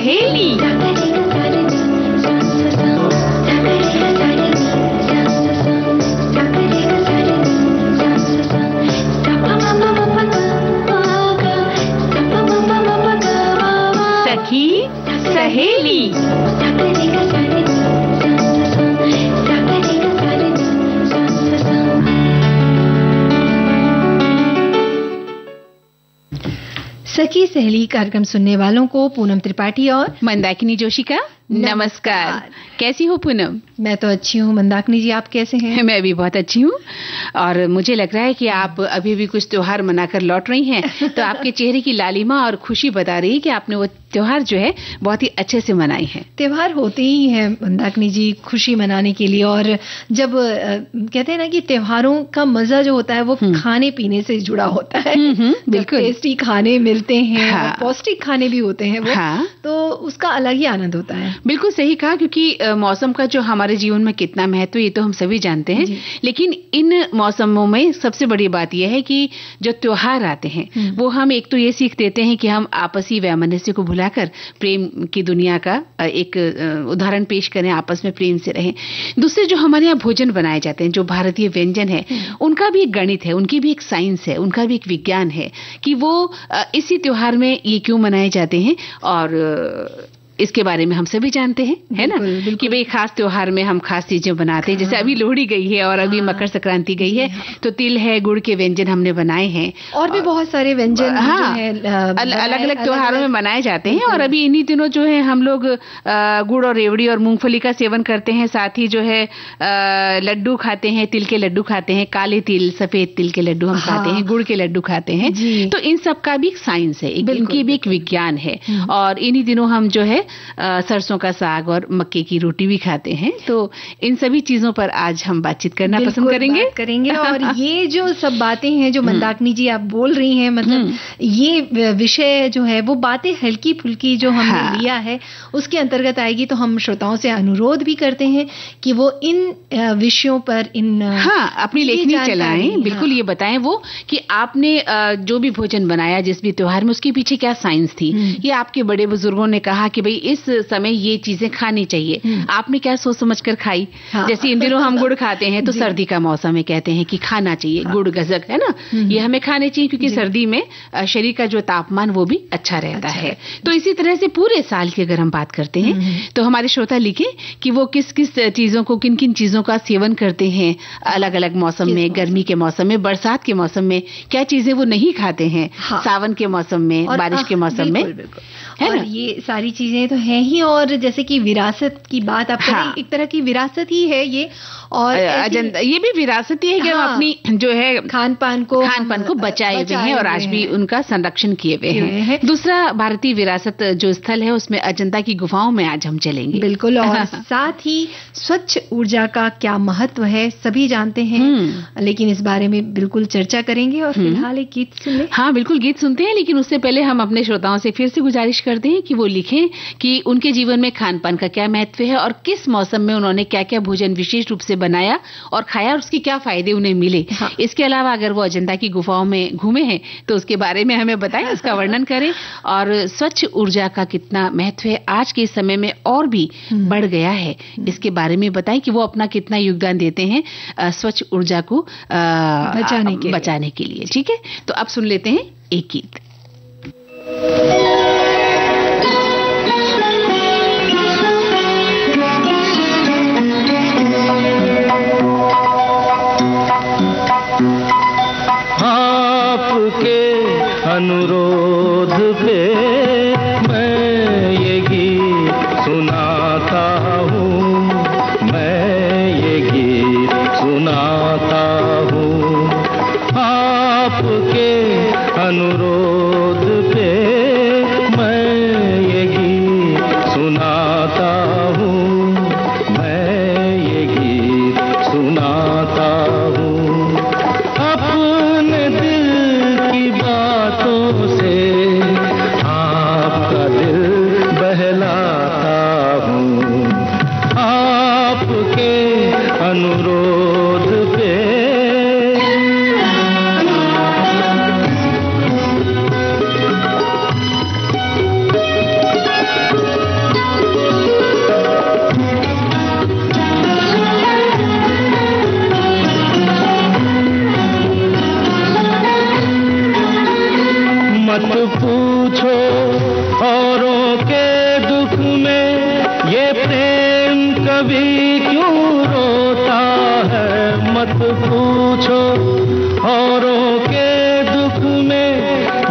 सहेली। सखी सहेली। सखी सहेली कार्यक्रम सुनने वालों को पूनम त्रिपाठी और मंदाकिनी जोशी का नमस्कार। कैसी हो पूनम? मैं तो अच्छी हूँ। मंदाकिनी जी, आप कैसे हैं? मैं भी बहुत अच्छी हूँ और मुझे लग रहा है कि आप अभी भी कुछ त्योहार मनाकर लौट रही हैं, तो आपके चेहरे की लालिमा और खुशी बता रही है कि आपने वो त्योहार जो है बहुत ही अच्छे से मनाई है। त्योहार होते ही हैं मंदाकिनी जी खुशी मनाने के लिए, और जब कहते हैं ना कि त्योहारों का मजा जो होता है वो खाने पीने से जुड़ा होता है। बिल्कुल टेस्टी खाने मिलते हैं, हाँ। पौष्टिक खाने भी होते हैं वो, हाँ। तो उसका अलग ही आनंद होता है। बिल्कुल सही कहा, क्योंकि मौसम का जो हमारे जीवन में कितना महत्व ये तो हम सभी जानते हैं, लेकिन इन मौसमों में सबसे बड़ी बात यह है कि जो त्योहार आते हैं वो हम एक तो ये सीख देते हैं कि हम आपसी वैमनस्य को भुलाकर प्रेम की दुनिया का एक उदाहरण पेश करें, आपस में प्रेम से रहें। दूसरे जो हमारे यहाँ भोजन बनाए जाते हैं, जो भारतीय व्यंजन है, उनका भी एक गणित है, उनकी भी एक साइंस है, उनका भी एक विज्ञान है कि वो इसी त्योहार में ये क्यों मनाए जाते हैं, और इसके बारे में हम सभी जानते हैं, है ना, कि भाई खास त्योहार में हम खास चीजें बनाते हैं। जैसे अभी लोहड़ी गई है और अभी मकर संक्रांति गई है, तो तिल है, गुड़ के व्यंजन हमने बनाए हैं, और भी बहुत सारे व्यंजन अलग अलग त्योहारों में बनाए जाते हैं। और अभी इन्हीं दिनों जो है हम लोग गुड़ और रेवड़ी और मूंगफली का सेवन करते हैं, साथ ही जो है लड्डू खाते हैं, तिल के लड्डू खाते हैं, काले तिल सफेद तिल के लड्डू हम खाते हैं, गुड़ के लड्डू खाते हैं। तो इन सब का भी एक साइंस है, इनकी भी एक विज्ञान है। और इन्हीं दिनों हम जो है सरसों का साग और मक्के की रोटी भी खाते हैं। तो इन सभी चीजों पर आज हम बातचीत करना पसंद करेंगे। और ये जो सब बातें हैं जो मंदाकिनी जी आप बोल रही हैं, मतलब ये विषय जो है वो बातें हल्की फुल्की जो हमने लिया है उसके अंतर्गत आएगी। तो हम श्रोताओं से अनुरोध भी करते हैं कि वो इन विषयों पर अपनी लेखनी चलाएं। बिल्कुल ये बताएं वो कि आपने जो भी भोजन बनाया जिस भी त्योहार में, उसके पीछे क्या साइंस थी। ये आपके बड़े बुजुर्गों ने कहा कि भाई इस समय ये चीजें खानी चाहिए, आपने क्या सोच समझ कर खाई। जैसे इन दिनों हम गुड़ खाते हैं, तो सर्दी का मौसम है, कहते हैं कि खाना चाहिए गुड़ गजक, है ना, ये हमें खाने चाहिए क्योंकि सर्दी में शरीर का जो तापमान वो भी अच्छा रहता है। तो इसी तरह से पूरे साल की अगर हम बात करते हैं तो हमारे श्रोता लिखें कि वो किस किस चीजों को, किन किन चीजों का सेवन करते हैं अलग अलग मौसम में, गर्मी के मौसम में, बरसात के मौसम में क्या चीजें वो नहीं खाते हैं, सावन के मौसम में, बारिश के मौसम में, है और ये सारी चीजें तो हैं ही। और जैसे कि विरासत की बात आप करें, एक तरह की विरासत ही है ये, और ये भी विरासत ही है कि हम अपनी जो है खान पान को बचाए हुए हैं और आज भी उनका संरक्षण किए हुए हैं। दूसरा भारतीय विरासत जो स्थल है उसमें अजंता की गुफाओं में आज हम चलेंगे। बिल्कुल, और साथ ही स्वच्छ ऊर्जा का क्या महत्व है सभी जानते हैं, लेकिन इस बारे में बिल्कुल चर्चा करेंगे। और फिलहाल एक गीत सुन ले। हाँ बिल्कुल, गीत सुनते हैं, लेकिन उससे पहले हम अपने श्रोताओं से फिर से गुजारिश करते हैं कि वो लिखें कि उनके जीवन में खान पान का क्या महत्व है और किस मौसम में उन्होंने क्या क्या भोजन विशेष रूप से बनाया और खाया और उसके क्या फायदे उन्हें मिले। इसके अलावा अगर वो अजंता की गुफाओं में घूमे हैं तो उसके बारे में हमें बताएं, उसका वर्णन करें, और स्वच्छ ऊर्जा का कितना महत्व है आज के समय में और भी बढ़ गया है, इसके बारे में बताएं कि वो अपना कितना योगदान देते हैं स्वच्छ ऊर्जा को बचाने के लिए। ठीक है, तो अब सुन लेते हैं एक गीत। आपके अनुरोध पे मैं ये गीत सुनाता हूँ, मैं ये गीत सुनाता हूँ। आपके अनुरोध पे मैं ये गीत सुनाता हूँ, मैं ये गीत सुनाता हूँ। अपने दिल की बातों से आपका दिल बहलाता हूँ। कभी क्यों रोता है, मत पूछो औरों के दुख में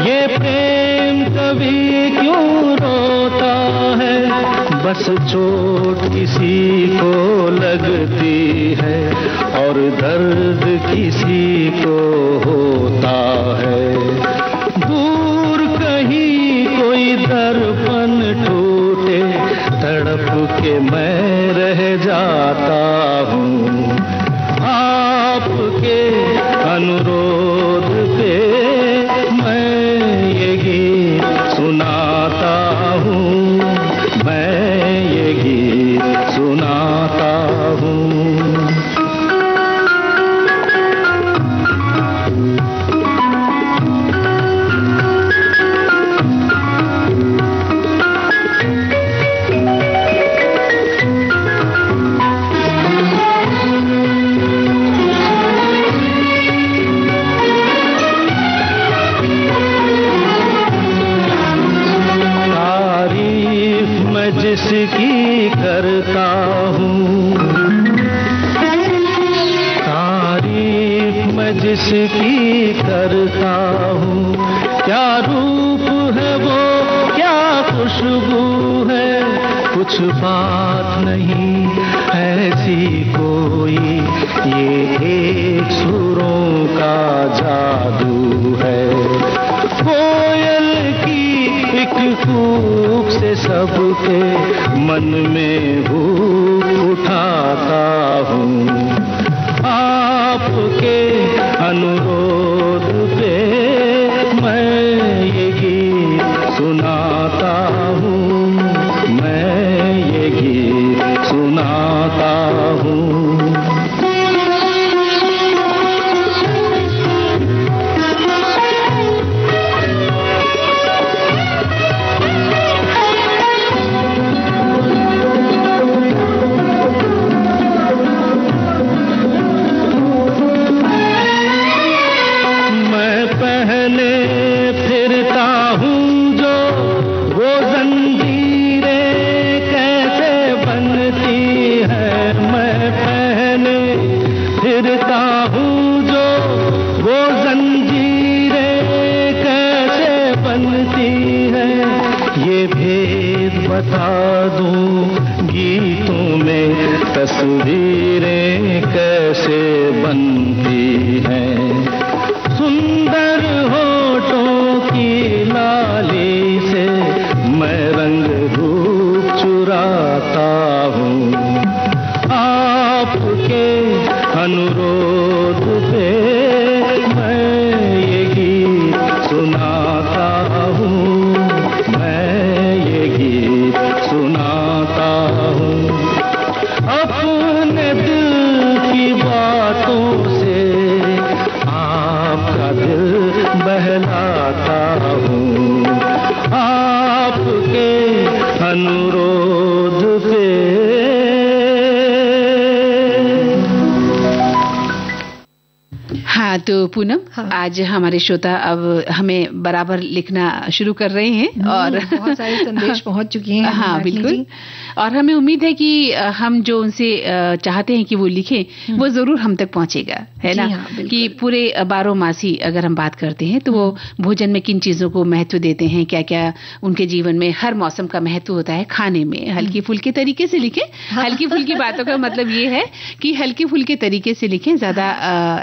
ये प्रेम कभी क्यों रोता है। बस चोट किसी को लगती है और दर्द किसी को होता है। दूर कहीं कोई दर्पण टूटे, तड़प के मैं रह जाता हूँ। आपके अनुरोध पे मैं ये गीत सुनाता हूँ, मैं ये गीत सुनाता हूँ। जिसकी करता हूँ तारीफ मैं जिसकी करता हूँ, क्या रूप है वो, क्या खुशबू है, कुछ बात नहीं ऐसी कोई, ये एक सुरों का जादू है। कोयल की एक कूक से सबके मन में भूख उठाता हूँ। आपके अनुरोध पे मैं ये गीत सुनाता हूँ, मैं ये गीत सुनाता हूँ। बता दूं गीतों में तस्वीरें कैसे बनती हैं। सुंदर होठों की लाली से मैं रंग रूप चुराता हूँ। आपके अनुरोध पे मैं ये गीत सुनाता हूँ, मैं ये गीत सुनाता हूँ। अपने दिल की बातों से आपका दिल बहलाता हूँ। आपके अनुरोध पे हाँ, तो पूनम, हाँ। आज हमारे श्रोता अब हमें बराबर लिखना शुरू कर रहे हैं और बहुत सारे संदेश पहुंच चुके हैं। हाँ, बिल्कुल। और हमें उम्मीद है कि हम जो उनसे चाहते हैं कि वो लिखें वो जरूर हम तक पहुंचेगा, है ना। हाँ, कि पूरे 12 मासी अगर हम बात करते हैं तो वो भोजन में किन चीजों को महत्व देते हैं, क्या क्या उनके जीवन में हर मौसम का महत्व होता है। खाने में हल्की फुल्के तरीके से लिखें। हल्की फुल्की बातों का मतलब ये है कि हल्की फुल्के तरीके से लिखें, ज्यादा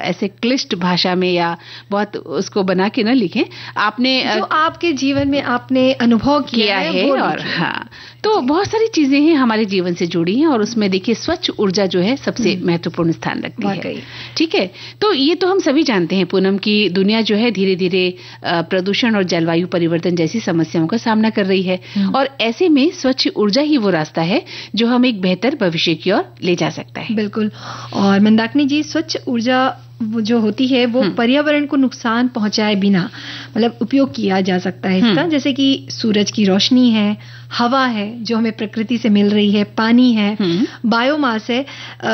ऐसे क्लिष्ट भाषा में या बहुत उसको बना के न लिखें। आपने जो आपके जीवन में आपने अनुभव किया है और हाँ, तो बहुत सारी चीजें हैं हमारे जीवन से जुड़ी हैं और उसमें देखिए स्वच्छ ऊर्जा जो है सबसे महत्वपूर्ण स्थान रखती है। ठीक है, तो ये तो हम सभी जानते हैं पूनम की दुनिया जो है धीरे धीरे प्रदूषण और जलवायु परिवर्तन जैसी समस्याओं का सामना कर रही है और ऐसे में स्वच्छ ऊर्जा ही वो रास्ता है जो हम एक बेहतर भविष्य की ओर ले जा सकता है। बिल्कुल। और मंदाकिनी जी, स्वच्छ ऊर्जा जो होती है वो पर्यावरण को नुकसान पहुंचाए बिना मतलब उपयोग किया जा सकता है इसका, जैसे कि सूरज की रोशनी है, हवा है जो हमें प्रकृति से मिल रही है, पानी है, बायोमास है।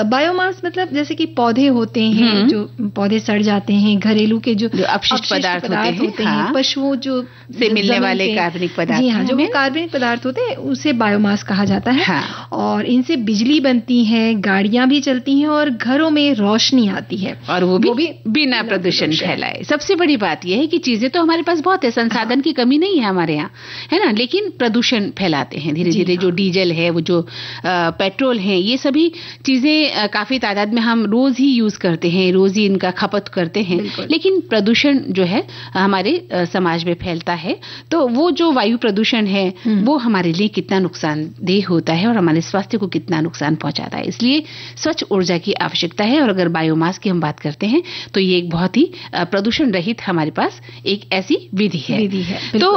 बायोमास मतलब जैसे कि पौधे होते हैं, जो पौधे सड़ जाते हैं, घरेलू के जो अपशिष्ट पदार्थ होते हैं, पशुओं जो से मिलने वाले कार्बनिक पदार्थ, जी हाँ, जो वो कार्बनिक पदार्थ होते हैं उसे बायोमास कहा जाता है। और इनसे बिजली बनती है, गाड़ियां भी चलती हैं और घरों में रोशनी आती है, और वो भी बिना प्रदूषण फैलाए। सबसे बड़ी बात यह है कि चीजें तो हमारे पास बहुत है, संसाधन की कमी नहीं है हमारे यहाँ, है ना, लेकिन प्रदूषण फैलाते हैं धीरे धीरे। जो डीजल है, वो जो पेट्रोल है, ये सभी चीजें काफी तादाद में हम रोज ही यूज करते हैं, रोज ही इनका खपत करते हैं, लेकिन प्रदूषण जो है हमारे समाज में फैलता है। तो वो जो वायु प्रदूषण है वो हमारे लिए कितना नुकसानदेह होता है और हमारे स्वास्थ्य को कितना नुकसान पहुंचाता है। इसलिए स्वच्छ ऊर्जा की आवश्यकता है। और अगर बायोमास की हम बात करते हैं तो ये एक बहुत ही प्रदूषण रहित हमारे पास एक ऐसी विधि है। तो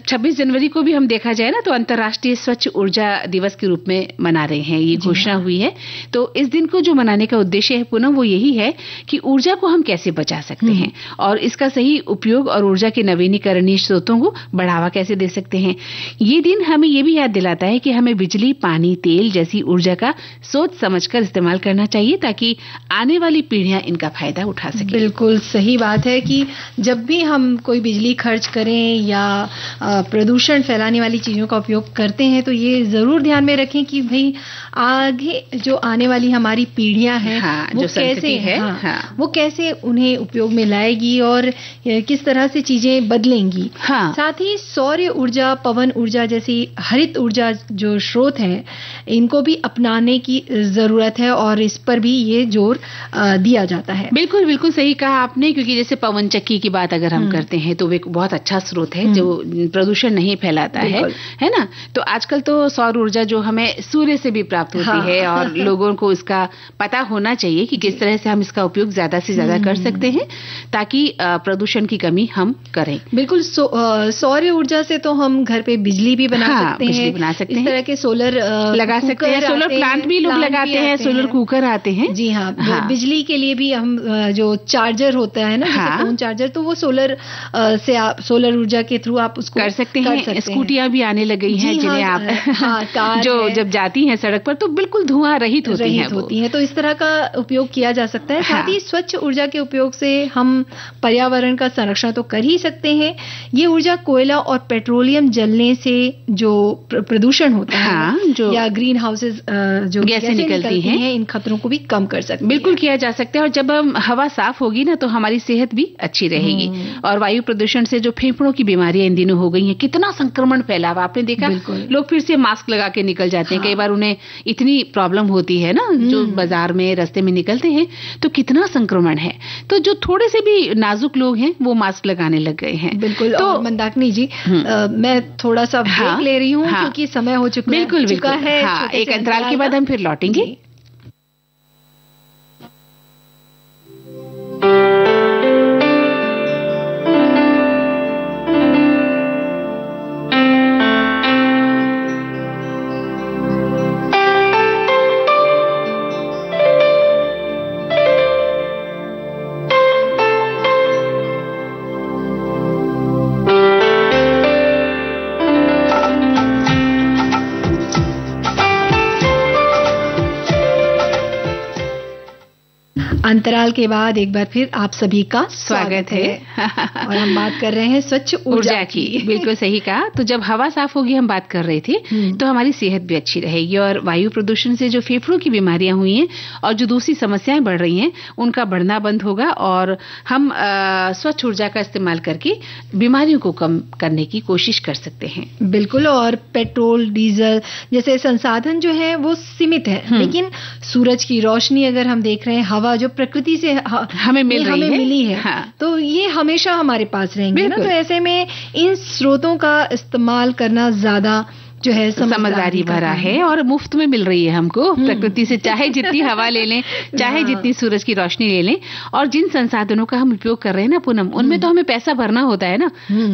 26 जनवरी को भी हम देखा जाए ना तो अंतर्राष्ट्रीय स्वच्छ ऊर्जा दिवस के रूप में मना रहे हैं, ये घोषणा हुई है। तो इस दिन को जो मनाने का उद्देश्य है पुनः वो यही है कि ऊर्जा को हम कैसे बचा सकते हैं और इसका सही उपयोग और ऊर्जा के नवीनीकरणीय स्रोतों को बढ़ावा कैसे दे सकते हैं। ये दिन हमें ये भी याद दिलाता है कि हमें बिजली, पानी, तेल जैसी ऊर्जा का सोच समझकर इस्तेमाल करना चाहिए ताकि आने वाली पीढ़ियां इनका फायदा उठा सकें। बिल्कुल सही बात है कि जब भी हम कोई बिजली खर्च करें या प्रदूषण फैलाने वाली चीजों का उपयोग करते हैं तो ये जरूर ध्यान में रखें कि भाई आगे जो आने वाली हमारी पीढ़ियां हैं वो कैसे है, वो कैसे उन्हें उपयोग में लाएगी और किस तरह से चीजें बदलेंगी। साथ ही सौर ऊर्जा, पवन ऊर्जा जैसी हरित ऊर्जा जो स्रोत है इनको भी अपनाने की जरूरत है और इस पर भी ये जोर दिया जाता है। बिल्कुल बिल्कुल सही कहा आपने, क्योंकि जैसे पवन चक्की की बात अगर हम करते हैं तो वो एक बहुत अच्छा स्रोत है जो प्रदूषण नहीं फैलाता है ना। तो आजकल तो सौर ऊर्जा जो हमें सूर्य से भी प्राप्त होती है और लोगों को इसका पता होना चाहिए कि किस तरह से हम इसका उपयोग ज्यादा से ज्यादा कर सकते हैं ताकि प्रदूषण की कमी हम करें। बिल्कुल सौर ऊर्जा से तो हम घर पे बिजली भी बना सकते हैं, इस तरह के सोलर लगा सकते हैं, सोलर प्लांट भी लोग लगाते हैं, सोलर कुकर आते हैं। जी हाँ, बिजली के लिए भी हम जो चार्जर होता है ना, जैसे फोन चार्जर, तो वो सोलर से आप सोलर ऊर्जा के थ्रू आप उसको कर सकते हैं। स्कूटियां भी आने लगी हैं जिन्हें आप जो जब जाती हैं सड़क पर तो बिल्कुल धुआं रहित होती हैं। तो इस तरह का उपयोग किया जा सकता है। साथ ही स्वच्छ ऊर्जा के उपयोग से हम पर्यावरण का संरक्षण तो कर ही सकते हैं। ये ऊर्जा कोयला और पेट्रोलियम जलने से जो प्रदूषण होता है या ग्रीन हाउसेज जो गैसें निकलती हैं, इन खतरों को भी कम कर सकते हैं। बिल्कुल किया जा सकता है। और जब हम हवा साफ होगी ना तो हमारी सेहत भी अच्छी रहेगी। और वायु प्रदूषण से जो फेफड़ों की बीमारियां इन दिनों हो गई हैं, कितना संक्रमण फैला हुआ आपने देखा। लोग फिर से मास्क लगा के निकल जाते हैं। कई बार उन्हें इतनी प्रॉब्लम होती है ना, जो बाजार में रास्ते में निकलते हैं तो कितना संक्रमण है। तो जो थोड़े से भी नाजुक लोग हैं वो मास्क लगाने लग गए हैं। बिल्कुल। तो मंदाकिनी जी, मैं थोड़ा सा ब्रेक ले रही हूँ क्योंकि समय हो चुका है। एक अंतराल के बाद हम फिर लौटेंगे। अंतराल के बाद एक बार फिर आप सभी का स्वागत है। और हम बात कर रहे हैं स्वच्छ ऊर्जा की। बिल्कुल सही कहा। तो जब हवा साफ होगी हम बात कर रहे थे तो हमारी सेहत भी अच्छी रहेगी और वायु प्रदूषण से जो फेफड़ों की बीमारियां हुई हैं और जो दूसरी समस्याएं बढ़ रही हैं उनका बढ़ना बंद होगा और हम स्वच्छ ऊर्जा का इस्तेमाल करके बीमारियों को कम करने की कोशिश कर सकते हैं। बिल्कुल। और पेट्रोल, डीजल जैसे संसाधन जो है वो सीमित है, लेकिन सूरज की रोशनी अगर हम देख रहे हैं, हवा जो प्रकृति से हमें मिली है, तो ये हमेशा हमारे पास रहेंगे ना। तो ऐसे में इन स्रोतों का इस्तेमाल करना ज्यादा जो है समझदारी भरा है और मुफ्त में मिल रही है हमको प्रकृति से, चाहे जितनी हवा ले लें, चाहे जितनी सूरज की रोशनी ले लें। और जिन संसाधनों का हम उपयोग कर रहे हैं ना पूनम, उनमें तो हमें पैसा भरना होता है ना।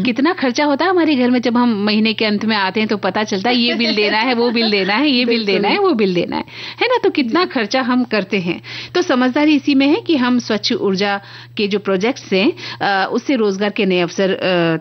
कितना खर्चा होता है हमारे घर में, जब हम महीने के अंत में आते हैं तो पता चलता है ये बिल देना है, वो बिल देना है, ये बिल देना है, वो बिल देना है ना। तो कितना खर्चा हम करते हैं। तो समझदारी इसी में है कि हम स्वच्छ ऊर्जा के जो प्रोजेक्ट्स हैं उससे रोजगार के नए अवसर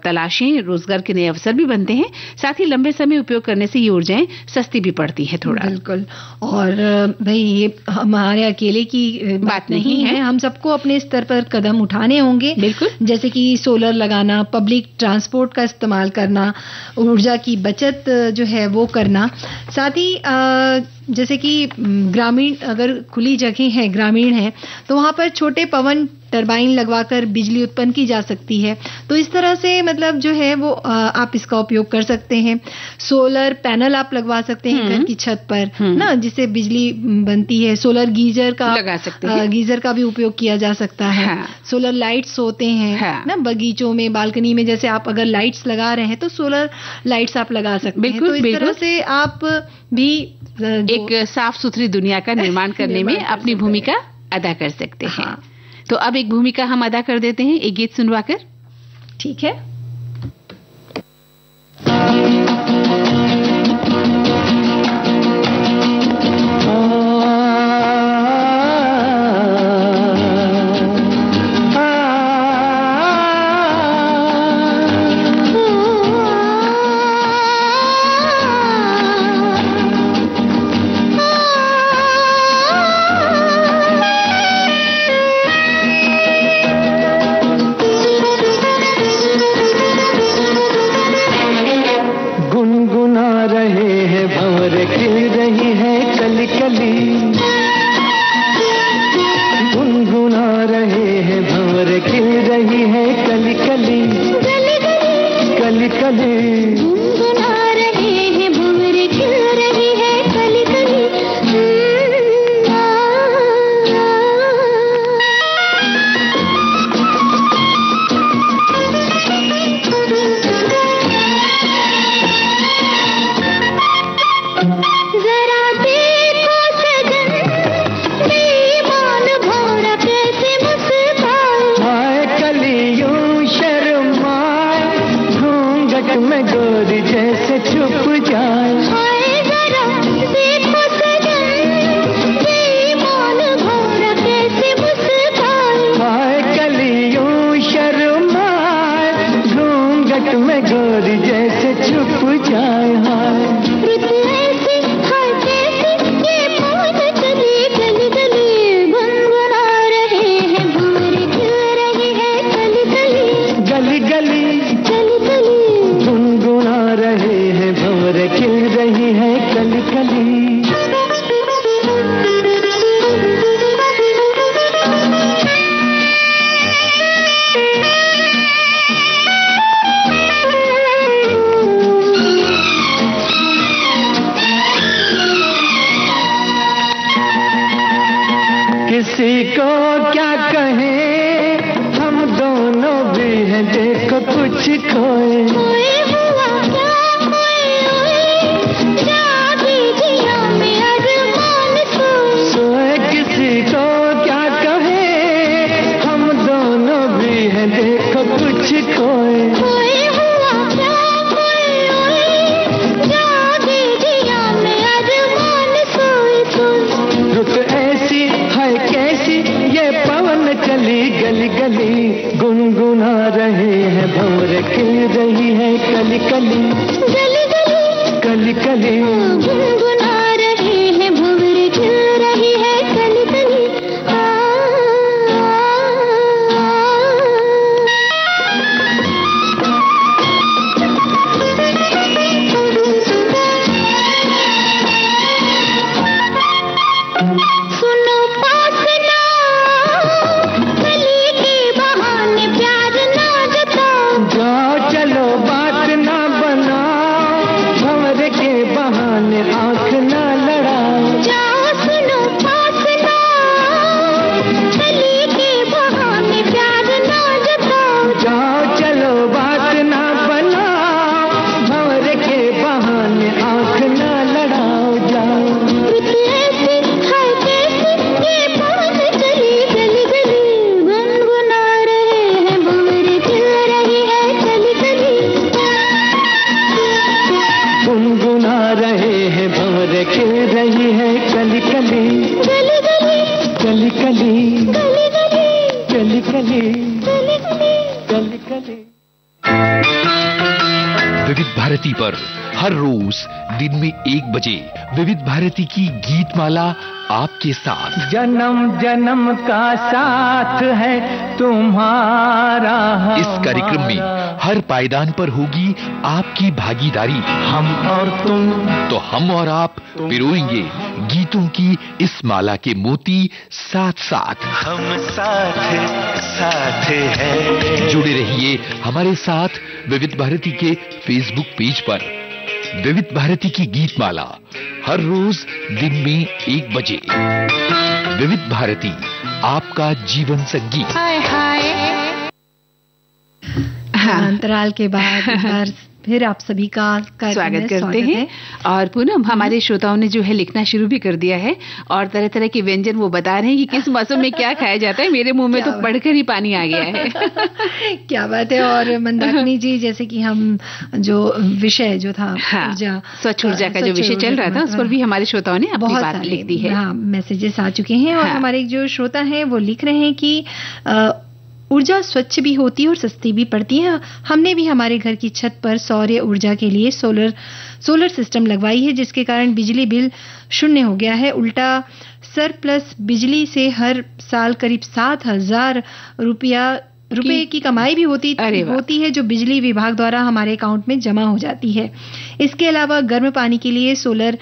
तलाशें, रोजगार के नए अवसर भी बनते हैं, साथ ही लंबे समय उपयोग करने से ये ऊर्जाएं सस्ती भी पड़ती है थोड़ा। बिल्कुल। और भाई ये हमारे अकेले की बात नहीं है, हम सबको अपने स्तर पर कदम उठाने होंगे। बिल्कुल। जैसे कि सोलर लगाना, पब्लिक ट्रांसपोर्ट का इस्तेमाल करना, ऊर्जा की बचत जो है वो करना, साथ ही जैसे कि ग्रामीण, अगर खुली जगह है, ग्रामीण है, तो वहां पर छोटे पवन टरबाइन लगवाकर बिजली उत्पन्न की जा सकती है। तो इस तरह से मतलब जो है वो आप इसका उपयोग कर सकते हैं। सोलर पैनल आप लगवा सकते हैं घर की छत पर ना, जिससे बिजली बनती है। सोलर गीजर का लगा सकते हैं, गीजर का भी उपयोग किया जा सकता है। हाँ। सोलर लाइट्स होते हैं ना बगीचों में, बालकनी में, जैसे आप अगर लाइट्स लगा रहे हैं तो सोलर लाइट्स आप लगा सकते हैं। तो इस तरह से आप भी एक साफ सुथरी दुनिया का निर्माण करने में अपनी भूमिका अदा कर सकते हैं। हाँ। तो अब एक भूमिका हम अदा कर देते हैं एक गीत सुनवाकर। ठीक है। किसी को क्या कहें, हम दोनों भी हैं देखो कुछ खोए। हुआ क्या सोए, किसी को क्या कहें, हम दोनों भी हैं देखो कुछ खोए। हुआ क्या रुत ऐसी है कैसी ये पवन चली गली गली, गुनगुना रहे हैं भंवर खिल रही है कली कली, गली गली कली कली गुनगुना रहे हैं भंवर खिल रही है कली कली। चलो बात ना बनाओ, भंवर के बहाने आओ कली गली गली कली गली कली गली कली गली कली। विविध भारती पर हर रोज दिन में 1 बजे विविध भारती की गीतमाला आपके साथ। जन्म जन्म का साथ है तुम्हारा। इस कार्यक्रम में हर पायदान पर होगी आपकी भागीदारी। हम और तुम, तो हम और आप पिरोएंगे गीतों की इस माला के मोती साथ साथ। हम साथ साथ हैं। जुड़े रहिए हमारे साथ विविध भारती के फेसबुक पेज पर। विविध भारती की गीतमाला हर रोज दिन में 1 बजे। विविध भारती, आपका जीवन संगीत। हाय हाय। अंतराल के बाद एक बार फिर आप सभी का स्वागत करते हैं। और पूनम, हमारे श्रोताओं ने जो है लिखना शुरू भी कर दिया है और तरह तरह के व्यंजन वो बता रहे हैं कि किस मौसम में क्या खाया जाता है। मेरे मुंह में तो पढ़कर ही पानी आ गया है। क्या बात है। और मंदाकिनी जी, जैसे कि हम जो विषय जो था ऊर्जा, स्वच्छ ऊर्जा का जो विषय चल रहा था, उस पर भी हमारे श्रोताओं ने अपनी बात लिख दी है। हाँ, मैसेजेस आ चुके हैं। और हमारे जो श्रोता हैं वो लिख रहे हैं कि ऊर्जा स्वच्छ भी होती है और सस्ती भी पड़ती है। हमने भी हमारे घर की छत पर सौर ऊर्जा के लिए सोलर सिस्टम लगवाई है, जिसके कारण बिजली बिल शून्य हो गया है। उल्टा सरप्लस बिजली से हर साल करीब 7,000 रुपए की कमाई भी होती है, जो बिजली विभाग द्वारा हमारे अकाउंट में जमा हो जाती है। इसके अलावा गर्म पानी के लिए सोलर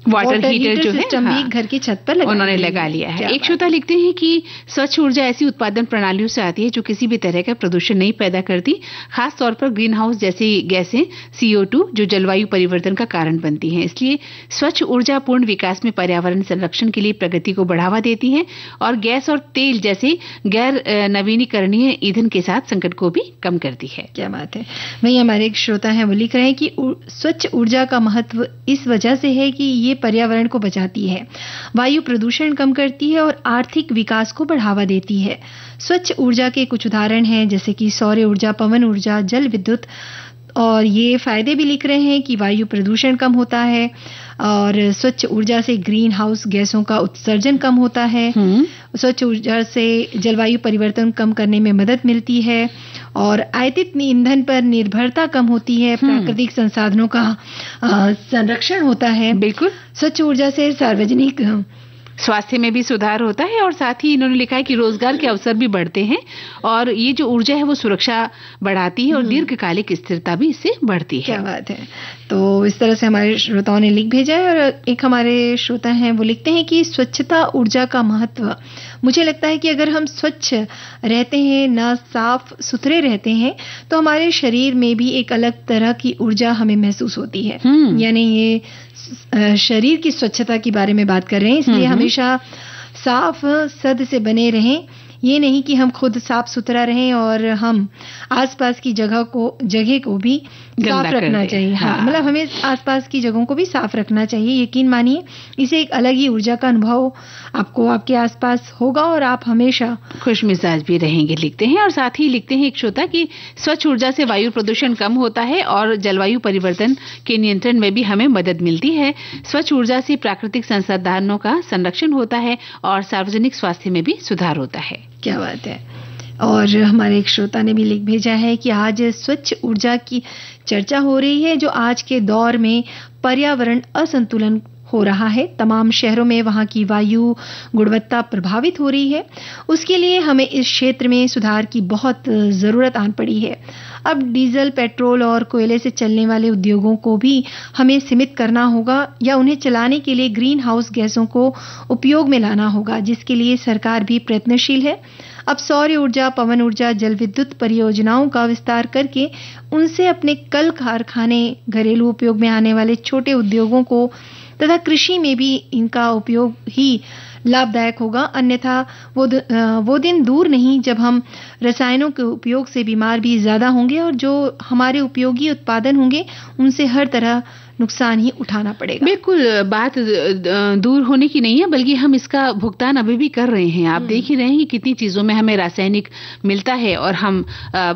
वाटर हीटर जो सिस्टम भी घर की छत पर उन्होंने लगा लिया है। एक श्रोता लिखते हैं कि स्वच्छ ऊर्जा ऐसी उत्पादन प्रणालियों से आती है जो किसी भी तरह का प्रदूषण नहीं पैदा करती, खास तौर पर ग्रीन हाउस जैसी गैसें CO2 जो जलवायु परिवर्तन का कारण बनती हैं। इसलिए स्वच्छ ऊर्जा पूर्ण विकास में पर्यावरण संरक्षण के लिए प्रगति को बढ़ावा देती है और गैस और तेल जैसे गैर नवीनीकरणीय ईंधन के साथ संकट को भी कम करती है। क्या बात है। वही हमारे एक श्रोता है वो लिख रहे हैं कि स्वच्छ ऊर्जा का महत्व इस वजह से है कि ये पर्यावरण को बचाती है, वायु प्रदूषण कम करती है और आर्थिक विकास को बढ़ावा देती है। स्वच्छ ऊर्जा के कुछ उदाहरण हैं, जैसे कि सौर ऊर्जा, पवन ऊर्जा, जल विद्युत। और ये फायदे भी लिख रहे हैं कि वायु प्रदूषण कम होता है और स्वच्छ ऊर्जा से ग्रीन हाउस गैसों का उत्सर्जन कम होता है। स्वच्छ ऊर्जा से जलवायु परिवर्तन कम करने में मदद मिलती है और आयातित ईंधन पर निर्भरता कम होती है। प्राकृतिक संसाधनों का संरक्षण होता है। बिल्कुल। स्वच्छ ऊर्जा से सार्वजनिक स्वास्थ्य में भी सुधार होता है और साथ ही इन्होंने लिखा है कि रोजगार के अवसर भी बढ़ते हैं और ये जो ऊर्जा है वो सुरक्षा बढ़ाती है और दीर्घकालिक स्थिरता भी इससे बढ़ती है। क्या बात है। तो इस तरह से हमारे श्रोताओं ने लिख भेजा है। और एक हमारे श्रोता हैं वो लिखते हैं कि स्वच्छता ऊर्जा का महत्व। मुझे लगता है कि अगर हम स्वच्छ रहते हैं, ना साफ सुथरे रहते हैं, तो हमारे शरीर में भी एक अलग तरह की ऊर्जा हमें महसूस होती है। यानी ये शरीर की स्वच्छता के बारे में बात कर रहे हैं। इसलिए हमेशा साफ सद से बने रहें। ये नहीं कि हम खुद साफ सुथरा रहें और हम आसपास की जगह को भी साफ रखना चाहिए। हाँ, मतलब हमें आसपास की जगहों को भी साफ रखना चाहिए। यकीन मानिए, इसे एक अलग ही ऊर्जा का अनुभव आपको आपके आसपास होगा और आप हमेशा खुश मिजाज भी रहेंगे, लिखते हैं। और साथ ही लिखते हैं एक श्रोता कि स्वच्छ ऊर्जा से वायु प्रदूषण कम होता है और जलवायु परिवर्तन के नियंत्रण में भी हमें मदद मिलती है। स्वच्छ ऊर्जा से प्राकृतिक संसाधनों का संरक्षण होता है और सार्वजनिक स्वास्थ्य में भी सुधार होता है। क्या बात है। और हमारे एक श्रोता ने भी लिख भेजा है कि आज स्वच्छ ऊर्जा की चर्चा हो रही है, जो आज के दौर में पर्यावरण असंतुलन हो रहा है। तमाम शहरों में वहां की वायु गुणवत्ता प्रभावित हो रही है। उसके लिए हमें इस क्षेत्र में सुधार की बहुत जरूरत आन पड़ी है। अब डीजल, पेट्रोल और कोयले से चलने वाले उद्योगों को भी हमें सीमित करना होगा या उन्हें चलाने के लिए ग्रीन हाउस गैसों को उपयोग में लाना होगा, जिसके लिए सरकार भी प्रयत्नशील है। अब सौर ऊर्जा, पवन ऊर्जा, जल विद्युत परियोजनाओं का विस्तार करके उनसे अपने कल कारखाने, घरेलू उपयोग में आने वाले छोटे उद्योगों को तथा कृषि में भी इनका उपयोग ही लाभदायक होगा। अन्यथा वो दिन दूर नहीं जब हम रसायनों के उपयोग से बीमार भी ज्यादा होंगे और जो हमारे उपयोगी उत्पादन होंगे उनसे हर तरह नुकसान ही उठाना पड़ेगा। बिल्कुल, बात दूर होने की नहीं है, बल्कि हम इसका भुगतान अभी भी कर रहे हैं। आप देख ही रहे हैं कि कितनी चीजों में हमें रासायनिक मिलता है और हम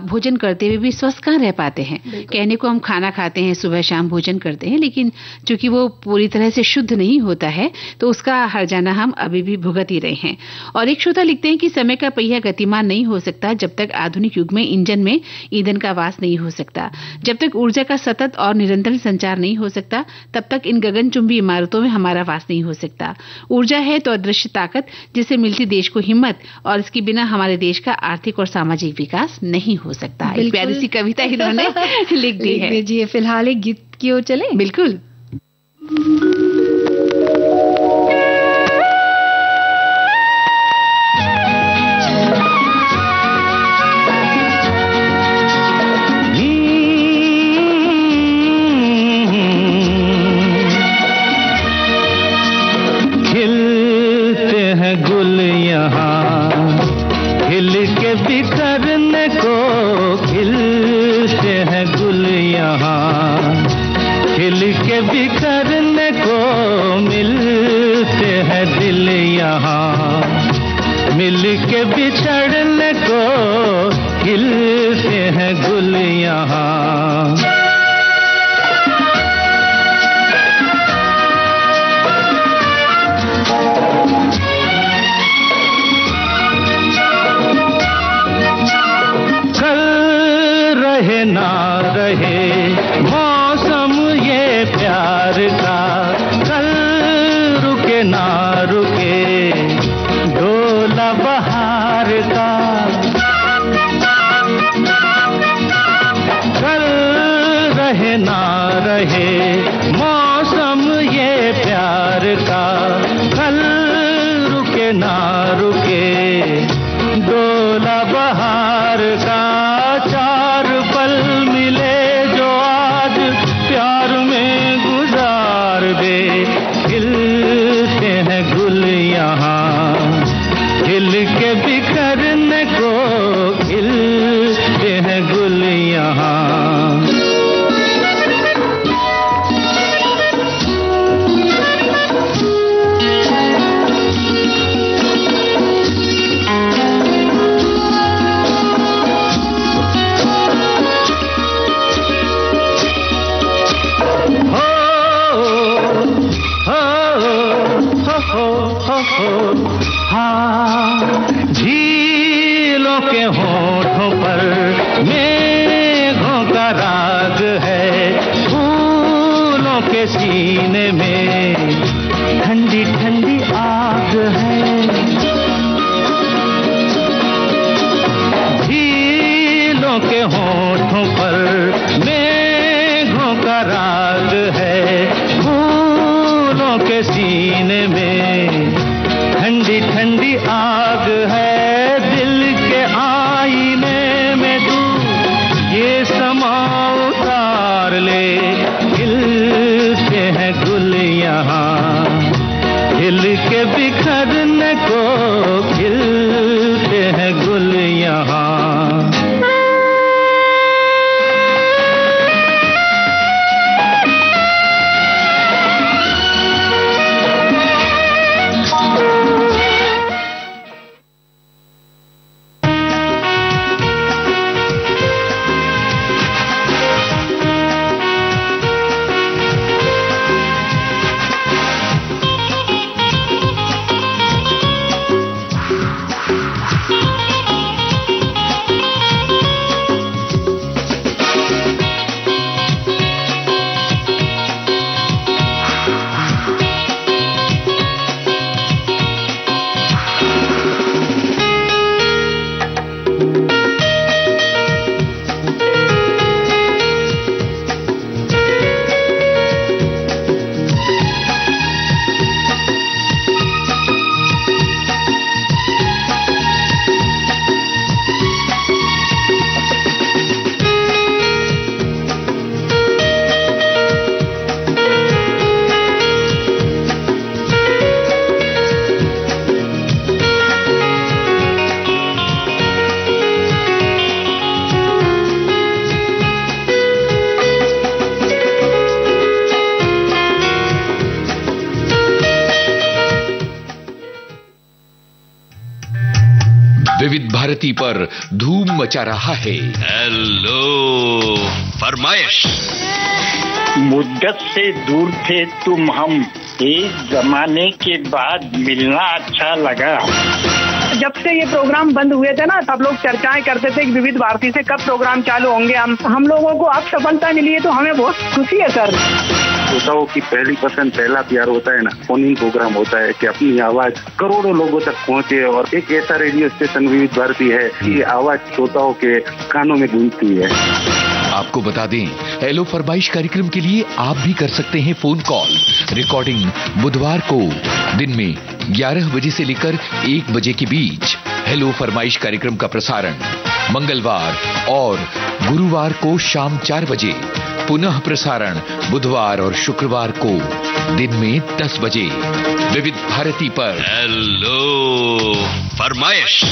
भोजन करते हुए भी स्वस्थ कहाँ रह पाते हैं। कहने को हम खाना खाते हैं, सुबह शाम भोजन करते हैं, लेकिन चूंकि वो पूरी तरह से शुद्ध नहीं होता है तो उसका हर्जाना हम अभी भी भुगत ही रहे हैं। और एक श्रोता लिखते हैं कि समय का पहिया गतिमान नहीं हो सकता जब तक आधुनिक युग में इंजन में ईंधन का वास नहीं हो सकता। जब तक ऊर्जा का सतत और निरंतर संचार नहीं हो सकता तब तक इन गगनचुंबी इमारतों में हमारा वास नहीं हो सकता। ऊर्जा है तो अदृश्य ताकत जिससे मिलती देश को हिम्मत, और इसके बिना हमारे देश का आर्थिक और सामाजिक विकास नहीं हो सकता। एक प्यारी सी कविता इन्होंने लिख दी है। जी, फिलहाल एक गीत की ओर चले। बिल्कुल। बिखरने को मिलते हैं दिल यहाँ, मिल के बिछड़ने को खिलते हैं गुल यहाँ। कल रहे ना रहे मौसम ये प्यार का, कल रुके ना रुके डोला बहार का, कल रहे ना रहे मौसम ये प्यार का, कल रुके ना रुके डोला बहार का। चार पल मिले जो आज प्यार में गुजार दे, खिलते हैं गुल यहाँ, खिल के बिखरने को खिलते हैं गुल यहाँ। झीलों के होठों पर मेघों का राग है, फूलों के सीने में ठंडी ठंडी आग है। झीलों के होठों पर मेघों का राग है, फूलों के सीने में ठंडी ठंडी आग है। दिल के आईने में तू ये समा उतार ले, खिलते हैं गुल यहाँ, खिल के बिखरने को खिलते हैं गुल यहाँ। विविध भारती पर धूम मचा रहा है हेलो फरमाइश। मुद्दत से दूर थे तुम हम, एक जमाने के बाद मिलना अच्छा लगा। जब से ये प्रोग्राम बंद हुए थे ना, सब लोग चर्चाएं करते थे कि विविध भारती से कब प्रोग्राम चालू होंगे। हम लोगों को अब सफलता मिली है तो हमें बहुत खुशी है सर। श्रोताओं की पहली पसंद, पहला प्यार होता है ना, फोन इन प्रोग्राम होता है कि अपनी आवाज करोड़ों लोगों तक पहुंचे। और एक ऐसा रेडियो स्टेशन विविध भारती है कि आवाज श्रोताओं के कानों में गूंजती है। आपको बता दें, हेलो फरमाइश कार्यक्रम के लिए आप भी कर सकते हैं फोन कॉल। रिकॉर्डिंग बुधवार को दिन में 11 बजे से लेकर 1 बजे के बीच। हेलो फरमाइश कार्यक्रम का प्रसारण मंगलवार और गुरुवार को शाम 4 बजे। पुनः प्रसारण बुधवार और शुक्रवार को दिन में 10 बजे विविध भारती पर। हेलो फरमाइश।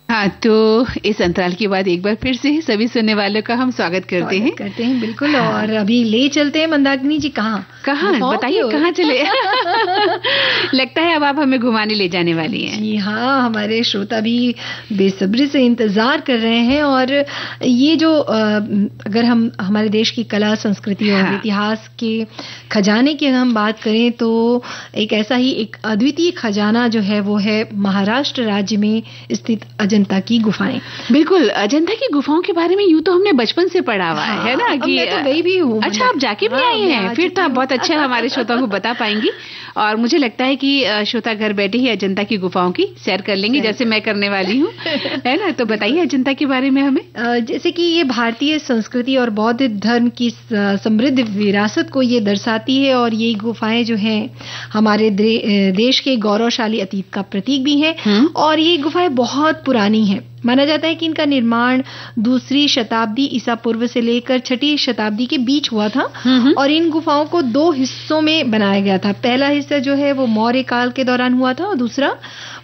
हाँ, तो इस अंतराल के बाद एक बार फिर से सभी सुनने वालों का हम स्वागत करते हैं बिल्कुल। हाँ। और अभी ले चलते हैं मंदाकिनी जी। कहाँ बताइए, कहाँ चले? लगता है अब आप हमें घुमाने ले जाने वाली हैं। जी हाँ, हमारे श्रोता भी बेसब्री से इंतजार कर रहे हैं। और ये जो अगर हम हमारे देश की कला, संस्कृति और इतिहास के खजाने की अगर हम बात करें तो एक ऐसा ही एक अद्वितीय खजाना जो है वो है महाराष्ट्र राज्य में स्थित अजंता की गुफाएं। बिल्कुल, अजंता की गुफाओं के बारे में यूं तो हमने बचपन से पढ़ा हुआ है ना कि मैं तो गई भी हूँ। अच्छा, आप जाके भी आई हैं? फिर तो आप बहुत अच्छा हमारे श्रोताओं को बता पाएंगी। और मुझे लगता है कि श्रोता घर बैठे ही अजंता की गुफाओं की सैर कर लेंगे, जैसे मैं करने वाली हूँ, है ना? तो बताइए अजंता के बारे में हमें। जैसे कि ये भारतीय संस्कृति और बौद्ध धर्म की समृद्ध विरासत को ये दर्शाती है। और ये गुफाएं जो हैं हमारे देश के गौरवशाली अतीत का प्रतीक भी हैं। और ये गुफाएं बहुत पुरानी हैं। माना जाता है कि इनका निर्माण 2री शताब्दी ईसा पूर्व से लेकर 6ठी शताब्दी के बीच हुआ था। और इन गुफाओं को 2 हिस्सों में बनाया गया था। पहला हिस्सा जो है वो मौर्य काल के दौरान हुआ था और दूसरा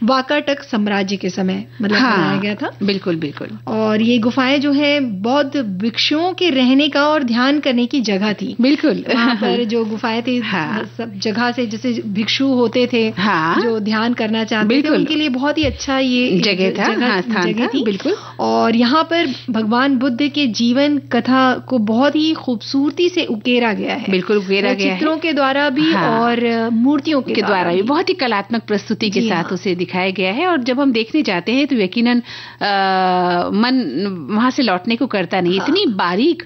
वाकाटक साम्राज्य के समय बनाया गया था। बिल्कुल बिल्कुल। और ये गुफाएं जो है बौद्ध भिक्षुओं के रहने का और ध्यान करने की जगह थी। बिल्कुल, वहाँ पर जो गुफाएं थी सब जगह से, जैसे भिक्षु होते थे जो ध्यान करना चाहते थे, उनके लिए बहुत ही अच्छा ये जगह थी। बिल्कुल। और यहाँ पर भगवान बुद्ध के जीवन कथा को बहुत ही खूबसूरती से उकेरा गया है। बिल्कुल, उकेरा गया है चित्रों के द्वारा भी और मूर्तियों के द्वारा भी। बहुत ही कलात्मक प्रस्तुति के साथ उसे दिखाया गया है। और जब हम देखने जाते हैं तो यकीनन मन वहां से लौटने को करता नहीं। इतनी बारीक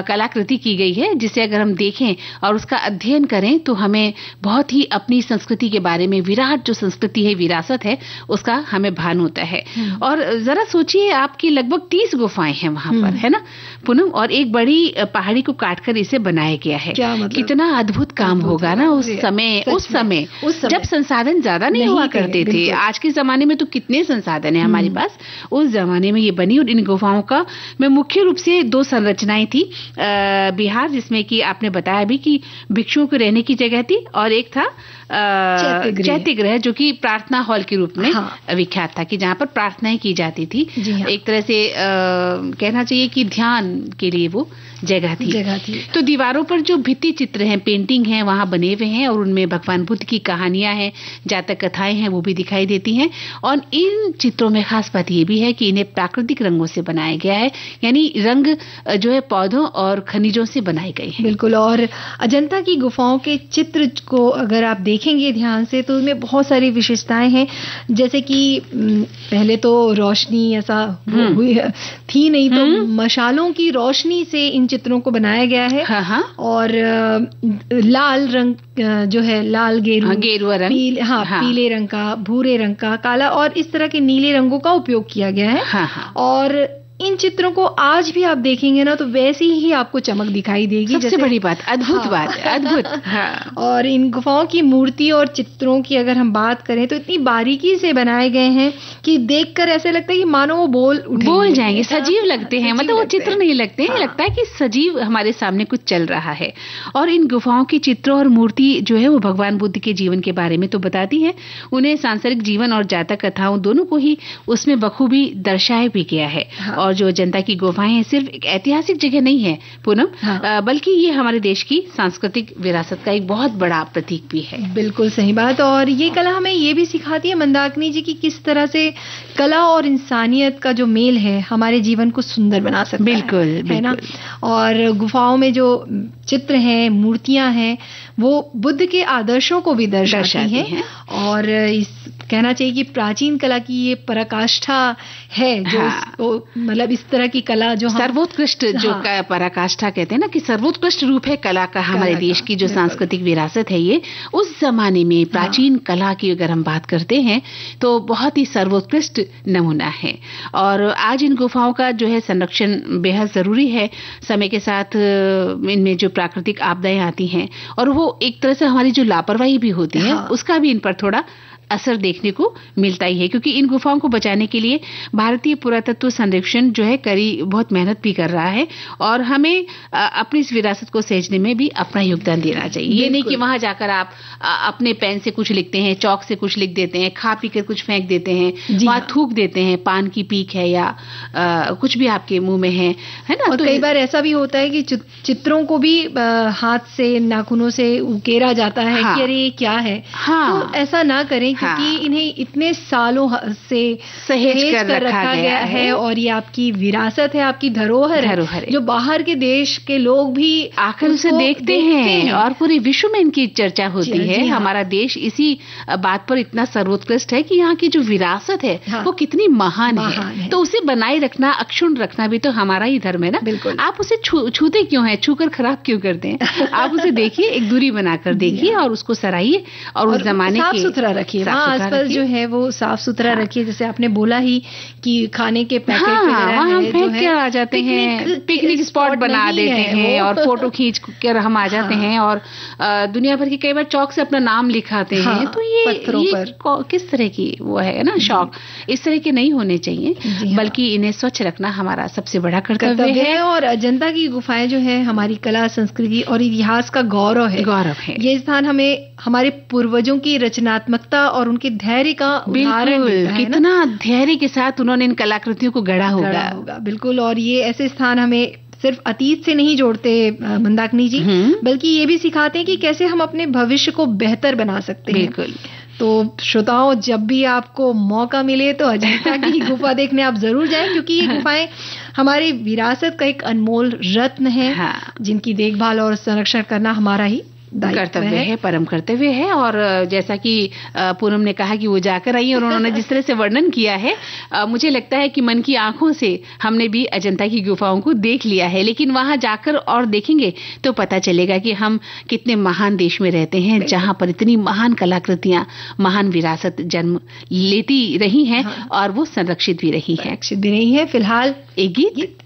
कलाकृति की गई है जिसे अगर हम देखें और उसका अध्ययन करें तो हमें बहुत ही अपनी संस्कृति के बारे में, विराट जो संस्कृति है, विरासत है, उसका हमें भान होता है। और जरा सोचिए, आपकी लगभग 30 गुफाएं हैं वहां पर, है ना पूनम? और एक बड़ी पहाड़ी को काटकर इसे बनाया गया है। कितना अद्भुत काम होगा ना उस समय जब संसाधन ज्यादा नहीं हुआ करते थे। आज के जमाने में तो कितने संसाधन है हमारे पास। उस जमाने में ये बनी। और इन गुफाओं का में मुख्य रूप से 2 संरचनाएं थी। बिहार, जिसमें कि आपने बताया भी कि भिक्षुओं को रहने की जगह थी, और एक था चैत्यगृह, जो कि प्रार्थना हॉल के रूप में विख्यात था, कि जहाँ पर प्रार्थनाएं की जाती थी। एक तरह से कहना चाहिए कि ध्यान के लिए वो जगह थी। तो दीवारों पर जो भित्ति चित्र हैं, पेंटिंग हैं, वहां बने हुए हैं। और उनमें भगवान बुद्ध की कहानियां हैं, जातक कथाएं हैं, वो भी दिखाई देती हैं। और इन चित्रों में खास बात ये भी है कि इन्हें प्राकृतिक रंगों से बनाया गया है, यानी रंग जो है पौधों और खनिजों से बनाए गए हैं। बिल्कुल। और अजंता की गुफाओं के चित्र को अगर आप देखेंगे ध्यान से तो उनमें बहुत सारी विशेषताएं हैं। जैसे कि पहले तो रोशनी ऐसा थी नहीं, तो मशालों की रोशनी से इन चित्रों को बनाया गया है। और लाल रंग जो है, लाल गेरुआ रंग, पीले रंग का, भूरे रंग का, काला और इस तरह के नीले रंगों का उपयोग किया गया है। और इन चित्रों को आज भी आप देखेंगे ना तो वैसी ही आपको चमक दिखाई देगी। सबसे बड़ी बात, अद्भुत बात, अद्भुत। और इन गुफाओं की मूर्ति और चित्रों की अगर हम बात करें तो इतनी बारीकी से बनाए गए हैं कि देखकर ऐसे लगता है कि मानो वो बोल जाएंगे, सजीव लगते हैं। मतलब वो चित्र नहीं लगते हैं, लगता है कि सजीव हमारे सामने कुछ चल रहा है। और इन गुफाओं की चित्र और मूर्ति जो है वो भगवान बुद्ध के जीवन के बारे में तो बताती है, उन्हें सांसारिक जीवन और जातक कथाओं दोनों को ही उसमें बखूबी दर्शाया भी गया है। और जो अजंता की गुफाएं हैं सिर्फ एक ऐतिहासिक जगह नहीं है पूनम, बल्कि ये हमारे देश की सांस्कृतिक विरासत का एक बहुत बड़ा प्रतीक भी है। बिल्कुल सही बात। और ये कला हमें ये भी सिखाती है मंदाकिनी जी की किस तरह से कला और इंसानियत का जो मेल है हमारे जीवन को सुंदर बना सकता है ना। और गुफाओं में जो चित्र हैं, मूर्तियां हैं, वो बुद्ध के आदर्शों को भी दर्शाती हैं। और इस कहना चाहिए कि प्राचीन कला की ये पराकाष्ठा है जो मतलब इस तरह की कला जो सर्वोत्कृष्ट जो पराकाष्ठा कहते हैं ना कि सर्वोत्कृष्ट रूप है कला का हमारे देश की जो सांस्कृतिक विरासत है ये उस जमाने में प्राचीन कला की अगर हम बात करते हैं तो बहुत ही सर्वोत्कृष्ट नमूना है। और आज इन गुफाओं का जो है संरक्षण बेहद जरूरी है। समय के साथ इनमें जो प्राकृतिक आपदाएं आती हैं और वो एक तरह से हमारी जो लापरवाही भी होती है उसका भी इन पर थोड़ा असर देखने को मिलता ही है, क्योंकि इन गुफाओं को बचाने के लिए भारतीय पुरातत्व संरक्षण जो है बहुत मेहनत भी कर रहा है और हमें अपनी इस विरासत को सहेजने में भी अपना योगदान देना चाहिए। ये नहीं कि वहां जाकर आप अपने पेन से कुछ लिखते हैं, चौक से कुछ लिख देते हैं, खा पी कर कुछ फेंक देते हैं, वहां थूक देते हैं, पान की पीक है या कुछ भी आपके मुंह में है ना। और तो कई बार ऐसा भी होता है कि चित्रों को भी हाथ से नाखूनों से उकेरा जाता है कि अरे क्या है। तो ऐसा ना करें क्योंकि इन्हें इतने सालों से सहेज कर रखा गया है और ये आपकी विरासत है, आपकी धरोहर है जो बाहर के देश के लोग भी आकर उसे देखते हैं और पूरे विश्व में इनकी चर्चा होती है। हमारा देश इसी बात पर इतना सर्वोत्कृष्ट है कि यहाँ की जो विरासत है वो कितनी महान है। तो उसे बनाए रखना, अक्षुण्ण रखना भी तो हमारा ही धर्म है ना। बिल्कुल। आप उसे छूते क्यों हैं, छूकर खराब क्यों करते हैं? आप उसे देखिए, एक दूरी बनाकर देखिए और उसको सराहिए और उस जमाने साफ सुथरा रखिए, आसपास जो है वो साफ सुथरा रखिए। जैसे आपने बोला ही कि खाने के पैकेट वहाँ फेंक कर आ जाते हैं, पिकनिक स्पॉट बना देते हैं और फोटो खींच कर हम आ जाते हैं और दुनिया भर की कई बार चौक से अपना नाम लिखाते हैं। तो ये किस तरह की वो है ना शौक, इस तरह के नहीं होने चाहिए, बल्कि इन्हें स्वच्छ रखना हमारा सबसे बड़ा कर्तव्य है। और अजंता की गुफाएं जो है हमारी कला, संस्कृति और इतिहास का गौरव है। ये स्थान हमें हमारे पूर्वजों की रचनात्मकता और उनके धैर्य का उदाहरण देता है। कितना धैर्य के साथ उन्होंने इन कलाकृतियों को गढ़ा होगा। बिल्कुल। और ये ऐसे स्थान हमें सिर्फ अतीत से नहीं जोड़ते मंदाकिनी जी, बल्कि ये भी सिखाते हैं कि कैसे हम अपने भविष्य को बेहतर बना सकते हैं। बिल्कुल। तो श्रोताओं, जब भी आपको मौका मिले तो अजंता की गुफा देखने आप जरूर जाएं, क्योंकि ये गुफाएं हमारी विरासत का एक अनमोल रत्न है जिनकी देखभाल और संरक्षण करना हमारा ही कर्तव्य है, परम कर्तव्य है। और जैसा कि पूनम ने कहा कि वो जाकर आई और उन्होंने जिस तरह से वर्णन किया है, मुझे लगता है कि मन की आंखों से हमने भी अजंता की गुफाओं को देख लिया है, लेकिन वहां जाकर और देखेंगे तो पता चलेगा कि हम कितने महान देश में रहते हैं जहां पर इतनी महान कलाकृतियां, महान विरासत जन्म लेती रही हैं और वो संरक्षित भी रही है। फिलहाल एक गीत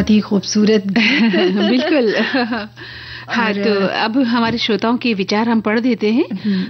बहुत ही खूबसूरत। बिल्कुल। हाँ, तो अब हमारे श्रोताओं के विचार हम पढ़ देते हैं।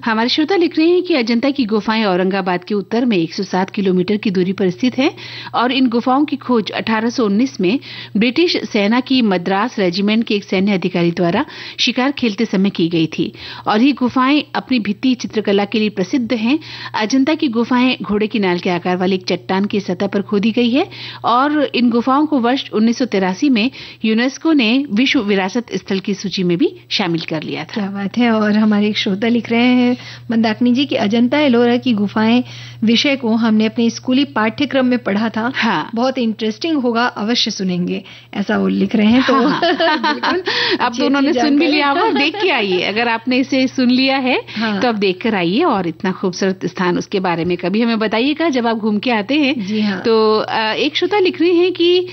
हमारे श्रोता लिख रहे हैं कि अजंता की गुफाएं औरंगाबाद के उत्तर में 107 किलोमीटर की दूरी पर स्थित है और इन गुफाओं की खोज 1819 में ब्रिटिश सेना की मद्रास रेजिमेंट के एक सैन्य अधिकारी द्वारा शिकार खेलते समय की गई थी और ये गुफाएं अपनी भित्ति चित्रकला के लिए प्रसिद्ध हैं। अजंता की गुफाएं घोड़े की नाल के आकार वाली एक चट्टान की सतह पर खोदी गई है और इन गुफाओं को वर्ष 1983 में यूनेस्को ने विश्व विरासत स्थल की सूची में भी शामिल कर लिया था। क्या बात है। और हमारे एक श्रोता लिख रहे हैं मंदाकिनी जी की अजंता एलोरा की गुफाएं विषय को हमने अपने स्कूली पाठ्यक्रम में पढ़ा था। हाँ। बहुत इंटरेस्टिंग होगा, अवश्य सुनेंगे, ऐसा वो लिख रहे हैं। तो बिल्कुल, अब तो उन्होंने सुन भी लिया होगा, देख के आइए। अगर आपने इसे सुन लिया है तो अब देख कर आइए और इतना खूबसूरत स्थान उसके बारे में कभी हमें बताइएगा जब आप घूम के आते हैं। जी हाँ। तो एक श्रोता लिख रहे हैं कि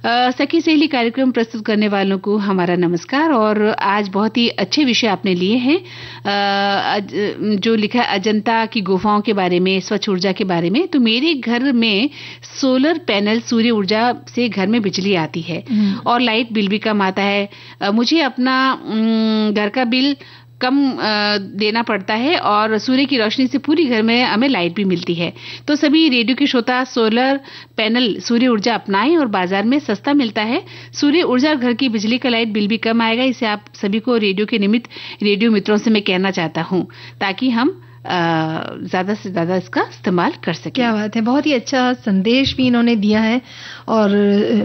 सखी सहेली कार्यक्रम प्रस्तुत करने वालों को हमारा नमस्कार और आज बहुत ही अच्छे विषय आपने लिए हैं। जो लिखा है अजंता की गुफाओं के बारे में, स्वच्छ ऊर्जा के बारे में। तो मेरे घर में सोलर पैनल सूर्य ऊर्जा से घर में बिजली आती है और लाइट बिल भी कम आता है। मुझे अपना घर का बिल कम देना पड़ता है और सूर्य की रोशनी से पूरी घर में हमें लाइट भी मिलती है। तो सभी रेडियो के श्रोता सोलर पैनल सूर्य ऊर्जा अपनाएं और बाजार में सस्ता मिलता है। सूर्य ऊर्जा और घर की बिजली का लाइट बिल भी कम आएगा। इसे आप सभी को रेडियो के निमित्त रेडियो मित्रों से मैं कहना चाहता हूं ताकि हम ज्यादा से ज्यादा इसका इस्तेमाल कर सकें। क्या बात है। बहुत ही अच्छा संदेश भी इन्होंने दिया है और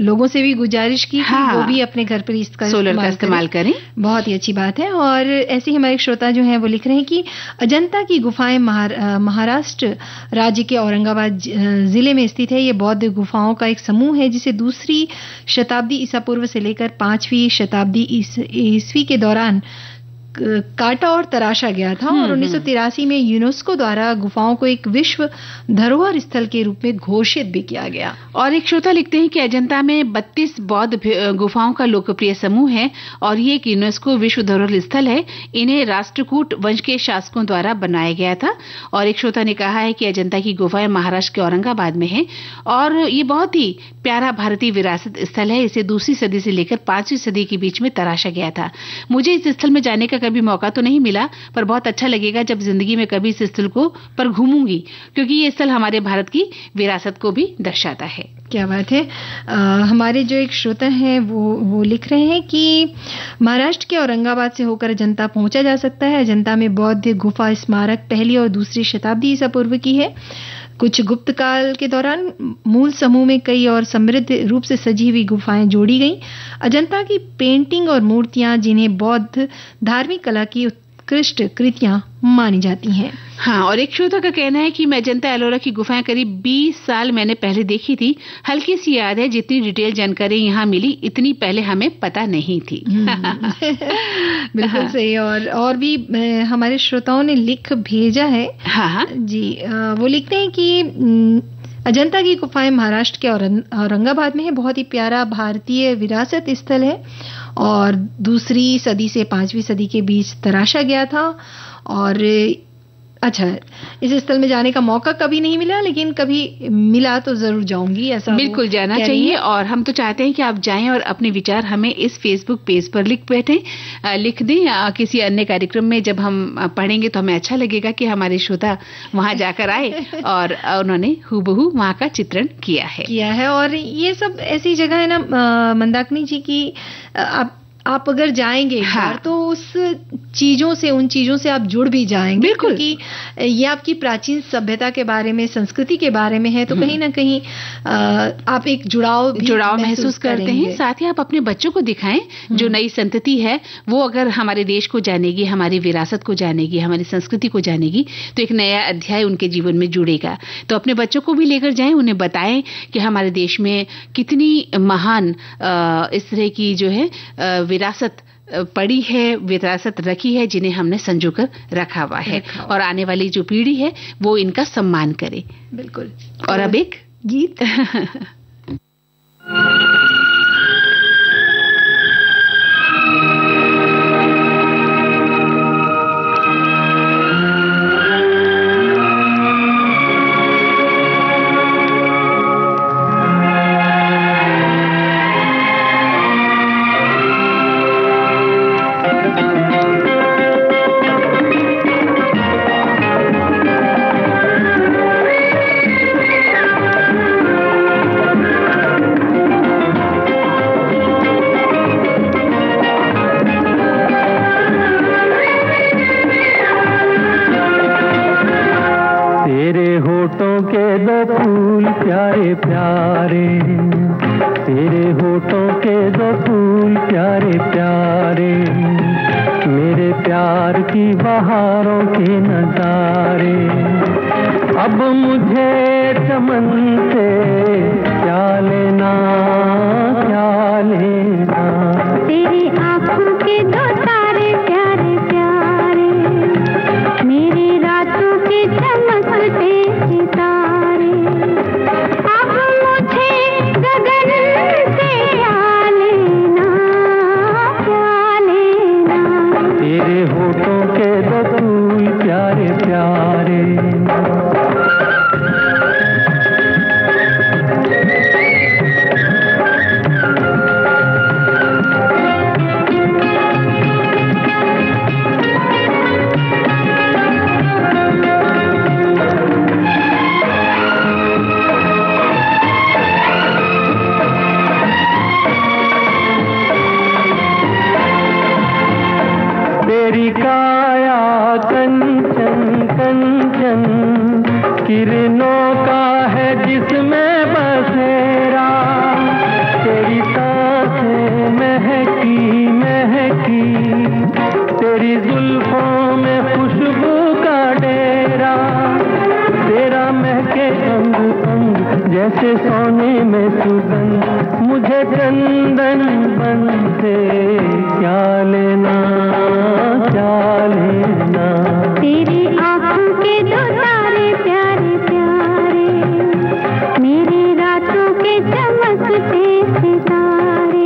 लोगों से भी गुजारिश की कि वो भी अपने घर पर इसका सोलर का इस्तेमाल करें। बहुत ही अच्छी बात है। और ऐसे ही हमारे श्रोता जो हैं वो लिख रहे हैं कि अजंता की गुफाएं महाराष्ट्र राज्य के औरंगाबाद जिले में स्थित है। ये बौद्ध गुफाओं का एक समूह है जिसे 2री शताब्दी ईसा पूर्व से लेकर 5वीं शताब्दी ईस्वी के दौरान काटा और तराशा गया था और 1983 में यूनेस्को द्वारा गुफाओं को एक विश्व धरोहर स्थल के रूप में घोषित भी किया गया। और एक श्रोता लिखते हैं कि अजंता में 32 बौद्ध गुफाओं का लोकप्रिय समूह है और ये एक यूनेस्को विश्व धरोहर स्थल है। इन्हें राष्ट्रकूट वंश के शासकों द्वारा बनाया गया था। और एक श्रोता ने कहा है कि अजंता की गुफाएं महाराष्ट्र के औरंगाबाद में है और ये बहुत ही प्यारा भारतीय विरासत स्थल है। इसे 2री सदी से लेकर 5वीं सदी के बीच में तराशा गया था। मुझे इस स्थल में जाने का कभी मौका तो नहीं मिला पर बहुत अच्छा लगेगा जब जिंदगी में कभी इस स्थल को पर घूमूंगी क्योंकि ये स्थल हमारे भारत की विरासत को भी दर्शाता है। क्या बात है। हमारे जो एक श्रोता हैं वो लिख रहे हैं कि महाराष्ट्र के औरंगाबाद से होकर अजंता पहुंचा जा सकता है। अजंता में बौद्ध गुफा स्मारक 1ली और 2री शताब्दी ईसा पूर्व की है। कुछ गुप्त काल के दौरान मूल समूह में कई और समृद्ध रूप से सजी हुई गुफाएं जोड़ी गईं। अजंता की पेंटिंग और मूर्तियां जिन्हें बौद्ध धार्मिक कला की उत्कृष्ट कृतियां मानी जाती हैं। हाँ, और एक श्रोता का कहना है कि मैं अजंता एलोरा की गुफाएं करीब 20 साल मैंने पहले देखी थी। हल्की सी याद है, जितनी डिटेल जानकारी यहाँ मिली इतनी पहले हमें पता नहीं थी। बिल्कुल सही। और भी हमारे श्रोताओं ने लिख भेजा है। हाँ जी। वो लिखते हैं कि अजंता की गुफाएं महाराष्ट्र के औरंगाबाद में है। बहुत ही प्यारा भारतीय विरासत स्थल है और 2री सदी से 5वीं सदी के बीच तराशा गया था। और अच्छा, इस स्थल में जाने का मौका कभी नहीं मिला लेकिन कभी मिला तो जरूर जाऊंगी। ऐसा बिल्कुल जाना चाहिए और हम तो चाहते हैं कि आप जाएं और अपने विचार हमें इस फेसबुक पेज पर लिख दें। किसी अन्य कार्यक्रम में जब हम पढ़ेंगे तो हमें अच्छा लगेगा कि हमारे श्रोता वहां जाकर आए और उन्होंने हूबहू वहां का चित्रण किया है। और ये सब ऐसी जगह है ना मंदाकिनी जी की, आप अगर जाएंगे एक बार तो उन चीजों से आप जुड़ भी जाएंगे। बिल्कुल। क्योंकि ये आपकी प्राचीन सभ्यता के बारे में, संस्कृति के बारे में है तो कहीं ना कहीं आप एक जुड़ाव महसूस करते हैं। साथ ही आप अपने बच्चों को दिखाएं, जो नई संतति है वो अगर हमारे देश को जानेगी, हमारी विरासत को जानेगी, हमारी संस्कृति को जानेगी तो एक नया अध्याय उनके जीवन में जुड़ेगा। तो अपने बच्चों को भी लेकर जाएं, उन्हें बताएं कि हमारे देश में कितनी महान इस तरह की जो है विरासत पड़ी है, विरासत रखी है, जिन्हें हमने संजो कर रखा हुआ है और आने वाली जो पीढ़ी है वो इनका सम्मान करे। बिल्कुल। और अब एक गीत। होठों के दो फूल प्यारे प्यारे, तेरे होठों के दो फूल प्यारे प्यारे, मेरे प्यार की बहारों के नजारे। अब मुझे चमन से क्या लेना, क्या लेना, तेरी आँखों के दो तारे प्यारे प्यारे, मेरी रातों के चमकते सितारे। अब मुझे गगन से क्या लेना, क्या लेना, तेरे होठों के दो फूल प्यारे प्यारे। तेरी काया कंचन कंचन, किरणों का है जिसमें बसेरा, तेरी सांसें महकी महकी, तेरी जुल्फों में खुशबू का डेरा, तेरा महके अंग अंग जैसे सोने में सुगंध, मुझे चंदन बन से क्या लेना, क्या लेना, तेरी आँखों के दो तारे प्यारे प्यारे, मेरी रातों के चमकते सितारे।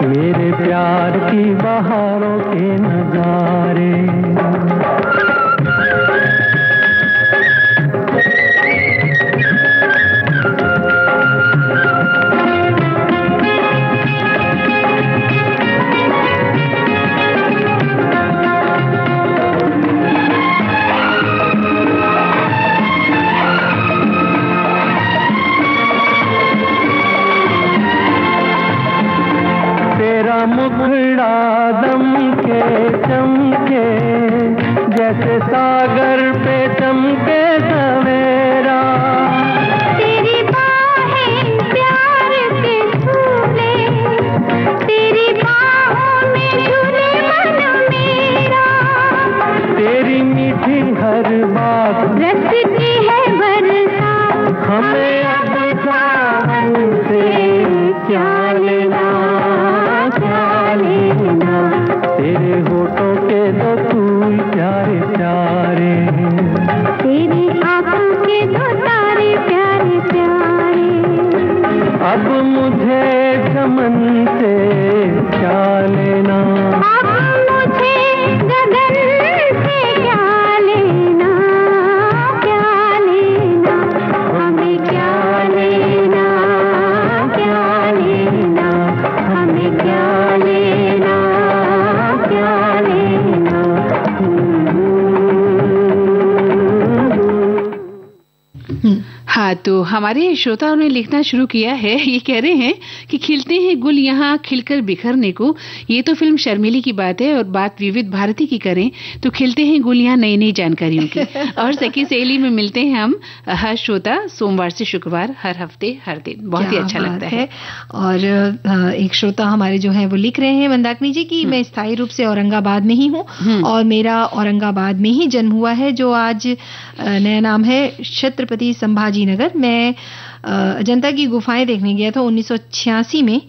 मेरे प्यार की बहारों के नजारे। मुखड़ा दम के चमके जैसे सागर पे चमके सवेरा, तेरी बाहें प्यार के झूले, तेरी बाहों में झूले मन मेरा, तेरी मीठी हर बात रचती है बरसात, हमें अब सावन से क्या लेना, तेरे होठों के दो फूल प्यारे प्यारे, तेरी आँखों के दो तारे प्यारे प्यारे। अब मुझे चमन से क्या लेना, अब मुझे गगन से क्या लेना, क्या लेना, हमें क्या लेना, क्या लेना, हमें क्या लेना, क्या लेना। हाँ, तो हमारे श्रोताओं ने लिखना शुरू किया है। ये कह रहे हैं कि खिलते हैं गुल यहाँ खिलकर बिखरने को। ये तो फिल्म शर्मिली की बात है, और बात विविध भारती की करें तो खिलते हैं गुल यहाँ नई नई जानकारियों की। और सखी सहेली में मिलते हैं हम हर श्रोता सोमवार से शुक्रवार, हर हफ्ते हर दिन। बहुत ही अच्छा लगता है। और एक श्रोता हमारे जो है वो लिख रहे हैं मंदाकिनी जी की मैं स्थायी रूप से औरंगाबाद में ही हूँ और मेरा औरंगाबाद में ही जन्म हुआ है, जो आज नया नाम है छत्रपति संभाजी संभाजी नगर। मैं अजंता की गुफाएं देखने गया था 1986 में।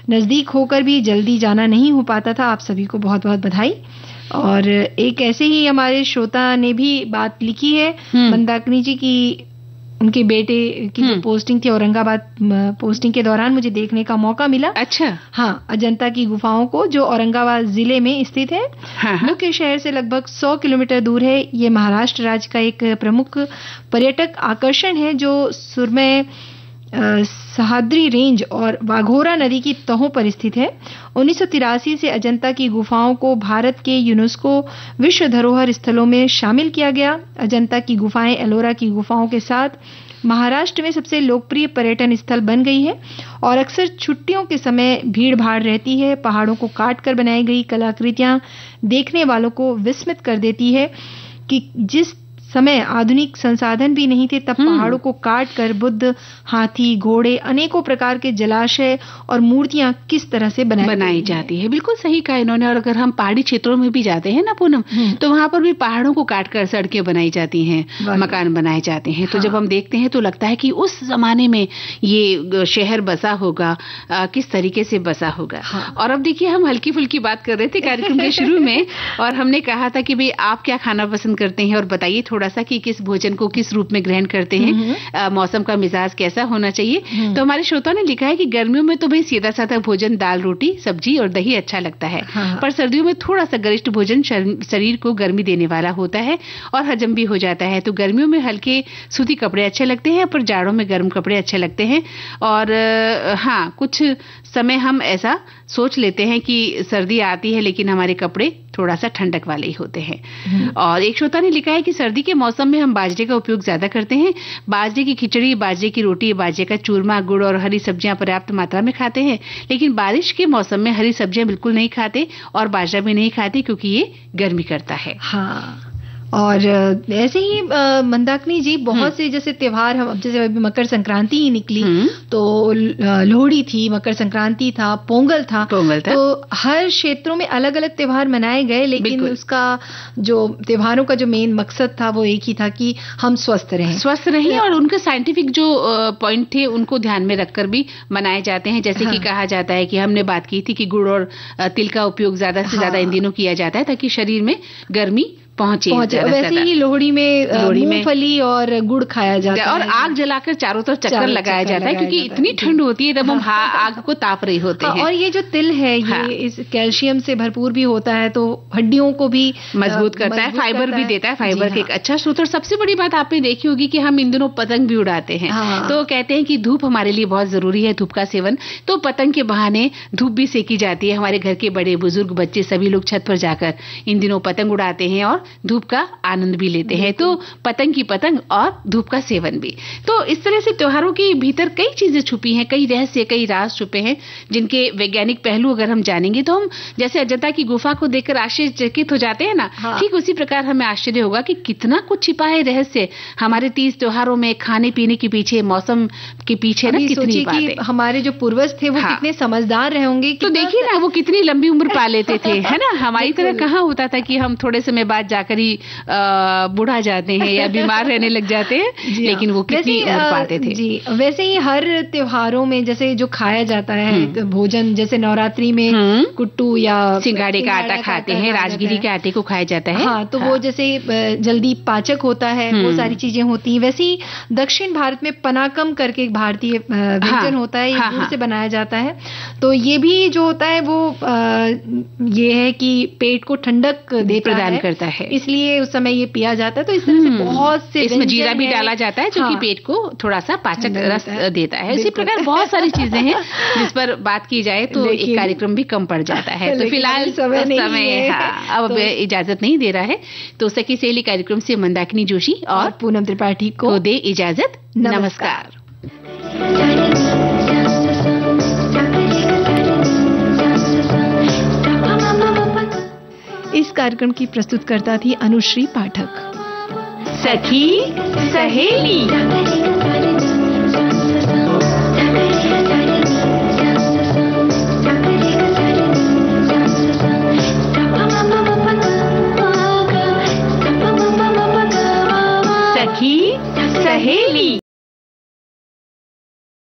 नजदीक होकर भी जल्दी जाना नहीं हो पाता था। आप सभी को बहुत बहुत बधाई। और एक ऐसे ही हमारे श्रोता ने भी बात लिखी है मंदाकिनी जी की, उनके बेटे की जो पोस्टिंग थी औरंगाबाद, पोस्टिंग के दौरान मुझे देखने का मौका मिला। अच्छा। हाँ, अजंता की गुफाओं को, जो औरंगाबाद जिले में स्थित है। मुख्य शहर से लगभग 100 किलोमीटर दूर है। ये महाराष्ट्र राज्य का एक प्रमुख पर्यटक आकर्षण है, जो सुरमय सह्याद्री रेंज और वाघोरा नदी की तहों पर स्थित है। 1983 से अजंता की गुफाओं को भारत के यूनेस्को विश्व धरोहर स्थलों में शामिल किया गया। अजंता की गुफाएं एलोरा की गुफाओं के साथ महाराष्ट्र में सबसे लोकप्रिय पर्यटन स्थल बन गई है और अक्सर छुट्टियों के समय भीड़ भाड़ रहती है। पहाड़ों को काट कर बनाई गई कलाकृतियां देखने वालों को विस्मित कर देती है कि जिस समय आधुनिक संसाधन भी नहीं थे, तब पहाड़ों को काट कर बुद्ध, हाथी, घोड़े, अनेकों प्रकार के जलाशय और मूर्तियां किस तरह से बनाई जाती है। बिल्कुल सही कहा इन्होंने। और अगर हम पहाड़ी क्षेत्रों में भी जाते हैं ना पूनम, तो वहां पर भी पहाड़ों को काट कर सड़कें बनाई जाती हैं, मकान बनाए जाते हैं। तो जब हम देखते हैं तो लगता है कि उस जमाने में ये शहर बसा होगा, किस तरीके से बसा होगा। और अब देखिए, हम हल्की फुल्की बात कर रहे थे कार्यक्रम के शुरू में, और हमने कहा था कि भाई आप क्या खाना पसंद करते हैं और बताइए थोड़ा सा कि किस भोजन को किस रूप में ग्रहण करते हैं, मौसम का मिजाज कैसा होना चाहिए। तो हमारे श्रोता ने लिखा है कि गर्मियों में तो भाई सीधा साधा भोजन, दाल रोटी सब्जी और दही अच्छा लगता है, पर सर्दियों में थोड़ा सा गरिष्ठ भोजन शरीर को गर्मी देने वाला होता है और हजम भी हो जाता है। तो गर्मियों में हल्के सूती कपड़े अच्छे लगते हैं, पर जाड़ों में गर्म कपड़े अच्छे लगते हैं। और हाँ, कुछ समय हम ऐसा सोच लेते हैं कि सर्दी आती है लेकिन हमारे कपड़े थोड़ा सा ठंडक वाले ही होते हैं। और एक श्रोता ने लिखा है कि सर्दी के मौसम में हम बाजरे का उपयोग ज्यादा करते हैं। बाजरे की खिचड़ी, बाजरे की रोटी, बाजरे का चूरमा, गुड़ और हरी सब्जियां पर्याप्त मात्रा में खाते हैं। लेकिन बारिश के मौसम में हरी सब्जियां बिल्कुल नहीं खाते और बाजरा भी नहीं खाते, क्योंकि ये गर्मी करता है। हाँ, और ऐसे ही मंदाकिनी जी बहुत से जैसे त्योहार, हम जैसे अभी मकर संक्रांति ही निकली, तो लोहड़ी थी, मकर संक्रांति था, पोंगल था। तो हर क्षेत्रों में अलग अलग त्योहार मनाए गए, लेकिन उसका जो त्योहारों का जो मेन मकसद था वो एक ही था कि हम स्वस्थ रहें और उनके साइंटिफिक जो पॉइंट थे उनको ध्यान में रखकर भी मनाए जाते हैं। जैसे कि कहा जाता है कि हमने बात की थी कि गुड़ और तिल का उपयोग ज्यादा से ज्यादा इन दिनों किया जाता है ताकि शरीर में गर्मी पहुंचे। वैसे ही लोहड़ी में मूंगफली और गुड़ खाया जाता है और आग जलाकर चारों तरफ चक्कर लगाया जाता है, क्योंकि इतनी ठंड होती है तब हम आग को ताप रहे होते हैं। और ये जो तिल है, ये इस कैल्शियम से भरपूर भी होता है, तो हड्डियों को भी मजबूत करता है, फाइबर भी देता है, फाइबर का एक अच्छा स्रोत। और सबसे बड़ी बात आपने देखी होगी कि हम इन दिनों पतंग भी उड़ाते हैं। तो कहते हैं कि धूप हमारे लिए बहुत जरूरी है, धूप का सेवन। तो पतंग के बहाने धूप भी सेकी जाती है। हमारे घर के बड़े बुजुर्ग, बच्चे सभी लोग छत पर जाकर इन दिनों पतंग उड़ाते हैं और धूप का आनंद भी लेते हैं। तो पतंग की पतंग और धूप का सेवन भी। तो इस तरह से त्योहारों के भीतर कई चीजें छुपी हैं, कई रहस्य, कई राज छुपे हैं, जिनके वैज्ञानिक पहलू अगर हम जानेंगे तो हम जैसे अजंता की गुफा को देखकर आश्चर्यचकित हो जाते हैं ना, ठीक उसी प्रकार हमें आश्चर्य होगा कि कितना कुछ छिपा है रहस्य हमारे 30 त्योहारों में, खाने पीने के पीछे, मौसम के पीछे ना कितनी बातें। हमारे जो पूर्वज थे वो कितने समझदार रहे होंगे। तो देखिए ना, वो कितनी लंबी उम्र पा लेते थे, है ना। हमारी तरह कहाँ होता था कि हम थोड़े समय बाद जाकर ही बूढ़ा जाते हैं या बीमार रहने लग जाते हैं, लेकिन वो कितनी उम्र पाते थे। जी, वैसे ही हर त्योहारों में जैसे जो खाया जाता है भोजन, जैसे नवरात्रि में कुट्टू या सिंगाड़े का आटा खाते हैं, राजगिरी के आटे को खाया जाता है। हाँ, तो वो जैसे जल्दी पाचक होता है, वो सारी चीजें होती हैं। वैसे ही दक्षिण भारत में पनाकम करके एक भारतीय व्यंजन होता है, ये गुड़ से बनाया जाता है। तो ये भी जो होता है वो ये है कि पेट को ठंडक प्रदान करता है, इसलिए उस समय ये पिया जाता है। तो इस तरह से बहुत से, इसमें जीरा भी डाला जाता है जो कि पेट को थोड़ा सा पाचक रस देता है। इसी प्रकार बहुत सारी चीजें हैं जिस पर बात की जाए तो एक कार्यक्रम भी कम पड़ जाता है। तो फिलहाल समय अब इजाजत नहीं दे रहा है, तो सखी सहेली कार्यक्रम से मंदाकिनी जोशी और पूनम त्रिपाठी को दे इजाजत। नमस्कार। इस कार्यक्रम की प्रस्तुतकर्ता थी अनुश्री पाठक। सखी सहेली।